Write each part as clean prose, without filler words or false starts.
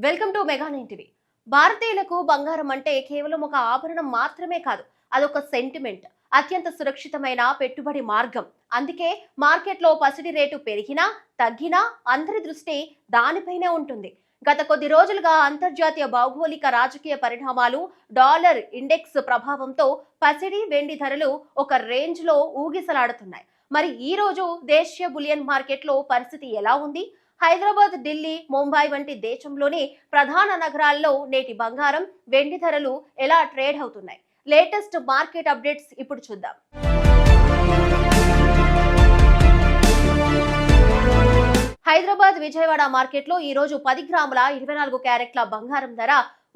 Welcome to mega 9 TV. భారతీయులకు బంగారం అంటే కేవలం ఒక ఆభరణం మాత్రమే కాదు, అదొక సెంటిమెంట్. అత్యంత సురక్షితమైన పెట్టుబడి మార్గం. అందుకే మార్కెట్లో పసిడి రేటు పెరిగినా తగ్గినా అందరి దృష్టి దానిపైనే ఉంటుంది. గత కొద్ది రోజులుగా అంతర్జాతీయ భౌగోళిక రాజకీయ పరిణామాలు, డాలర్ ఇండెక్స్ ప్రభావంతో పసిడి వెండి ధరలు ఒక రేంజ్ లో ఊగిసలాడుతున్నాయి. మరి ఈ రోజు దేశీయ బులియన్ మార్కెట్లో పరిస్థితి ఎలా ఉంది? హైదరాబాద్, ఢిల్లీ, ముంబై వంటి దేశంలోని ప్రధాన నగరాల్లో నేటి బంగారం, వెండి ధరలు ఎలా ట్రేడ్ అవుతున్నాయి? లేటెస్ట్ మార్కెట్ అప్డేట్స్ ఇప్పుడు చూద్దాం. హైదరాబాద్, విజయవాడ మార్కెట్లో ఈ రోజు 10 గ్రాముల 24 క్యారెట్ల బంగారం ధర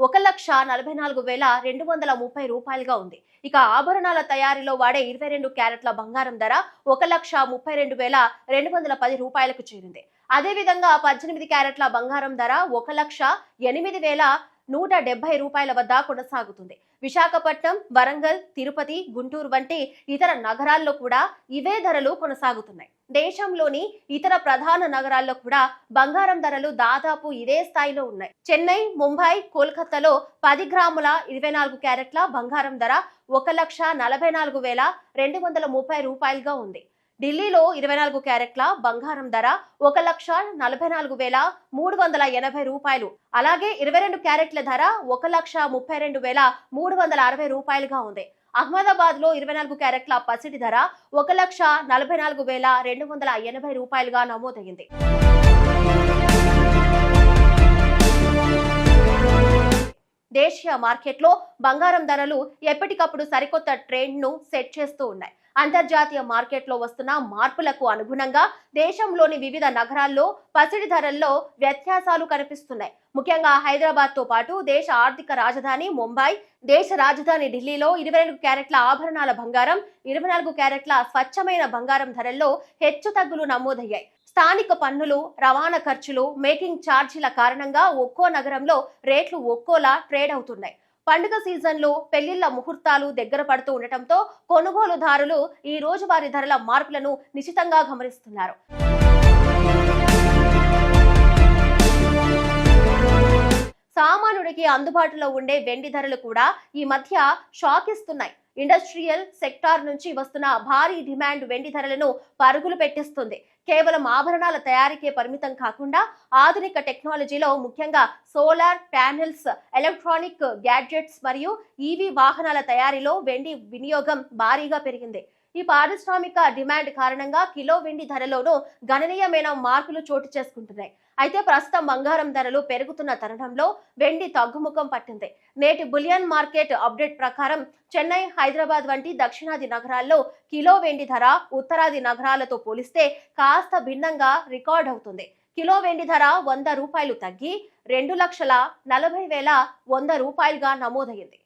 1,44,230 రూపాయలుగా ఉంది. ఇక ఆభరణాల తయారీలో వాడే 22 క్యారెట్ల బంగారం ధర 1,32,210 రూపాయలకు చేరింది. అదే విధంగా 18 క్యారెట్ల బంగారం ధర 1,08,170 రూపాయల వద్ద కొనసాగుతుంది. విశాఖపట్నం, వరంగల్, తిరుపతి, గుంటూరు వంటి ఇతర నగరాల్లో కూడా ఇవే ధరలు కొనసాగుతున్నాయి. దేశంలోని ఇతర ప్రధాన నగరాల్లో కూడా బంగారం ధరలు దాదాపు ఇదే స్థాయిలో ఉన్నాయి. చెన్నై, ముంబై, కోల్కతాలో 10 గ్రాముల 24 క్యారెట్ల బంగారం ధర 1,44,230 రూపాయలుగా ఉంది. ఢిల్లీలో 24 క్యారెట్ల బంగారం ధర 1,44,380 రూపాయలు. అలాగే 22 క్యారెట్ల ధర 1,32,360 రూపాయలుగా ఉంది. అహ్మదాబాద్ లో 24 క్యారెట్ల పసిడి ధర 1,44,280 రూపాయలుగా నమోదైంది. దేశీయ మార్కెట్లో బంగారం ధరలు ఎప్పటికప్పుడు సరికొత్త ట్రెండ్ ను సెట్ చేస్తూ ఉన్నాయి. అంతర్జాతీయ మార్కెట్లో వస్తున్న మార్పులకు అనుగుణంగా దేశంలోని వివిధ నగరాల్లో పసిడి ధరల్లో వ్యత్యాసాలు కనిపిస్తున్నాయి. ముఖ్యంగా హైదరాబాద్ తో పాటు దేశ ఆర్థిక రాజధాని ముంబై, దేశ రాజధాని ఢిల్లీలో 22 క్యారెట్ల ఆభరణాల బంగారం, 24 క్యారెట్ల స్వచ్ఛమైన బంగారం ధరల్లో హెచ్చు తగ్గులు నమోదయ్యాయి. స్థానిక పన్నులు, రవాణా ఖర్చులు, మేకింగ్ ఛార్జీల కారణంగా ఒక్కో నగరంలో రేట్లు ఒక్కోలా ట్రేడ్ అవుతున్నాయి. పండుగ సీజన్లో పెళ్లిళ్ల ముహూర్తాలు దగ్గర పడుతూ ఉండటంతో కొనుగోలుదారులు ఈ రోజువారీ ధరల మార్పులను నిశితంగా గమనిస్తున్నారు. సామాన్యుడికి అందుబాటులో ఉండే వెండి ధరలు కూడా ఈ మధ్య షాక్ ఇస్తున్నాయి. ఇండస్ట్రియల్ సెక్టార్ నుంచి వస్తున్న భారీ డిమాండ్ వెండి ధరలను పరుగులు పెట్టిస్తుంది. కేవలం ఆభరణాల తయారీకే పరిమితం కాకుండా ఆధునిక టెక్నాలజీలో ముఖ్యంగా సోలార్ ప్యానెల్స్, ఎలక్ట్రానిక్ గ్యాడ్జెట్స్ మరియు ఈవీ వాహనాల తయారీలో వెండి వినియోగం భారీగా పెరిగింది. ఈ పారిశ్రామిక డిమాండ్ కారణంగా కిలో వెండి ధరలోనూ గణనీయమైన మార్పులు చోటు చేసుకుంటున్నాయి. అయితే ప్రస్తుతం బంగారం ధరలు పెరుగుతున్న తరుణంలో వెండి తగ్గుముఖం పట్టింది. నేటి బులియన్ మార్కెట్ అప్డేట్ ప్రకారం చెన్నై, హైదరాబాద్ వంటి దక్షిణాది నగరాల్లో కిలో వెండి ధర ఉత్తరాది నగరాలతో పోలిస్తే కాస్త భిన్నంగా రికార్డ్ అవుతుంది. కిలో వెండి ధర 100 రూపాయలు తగ్గి 2,40,100 రూపాయలుగా నమోదైంది.